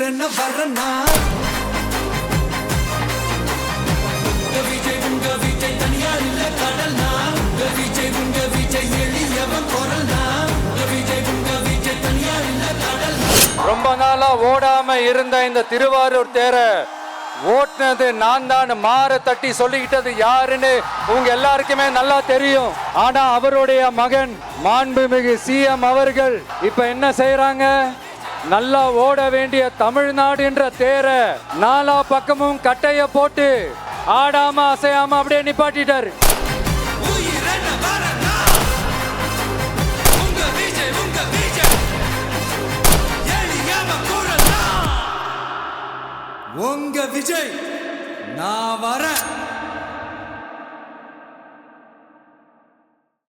உயிரென்ன வரனா விஜய் உங்க விஜய் தனியார் இல்ல கடல்னா உங்க விஜய் எளியவன் குரல்னா விஜய் உங்க விஜய் தனியார் இல்ல கடல். ரொம்ப நாளா ஓடாம இருந்த இந்த திருவாரூர் தேர ஓட்டுனது நான் தான் மாற தட்டி சொல்லிக்கிட்டது யாருன்னு உங்க எல்லாருக்குமே நல்லா தெரியும். ஆனா அவருடைய மகன் மாண்புமிகு சிஎம் அவர்கள் இப்ப என்ன செய்யறாங்க, நல்லா ஓட வேண்டிய தமிழ்நாடுன்ற தேர நாலா பக்கமும் கட்டைய போட்டு ஆடாம அசையாம அப்படியே நிப்பாட்டிட்டாரு. உங்க விஜய் நான் வரேன்.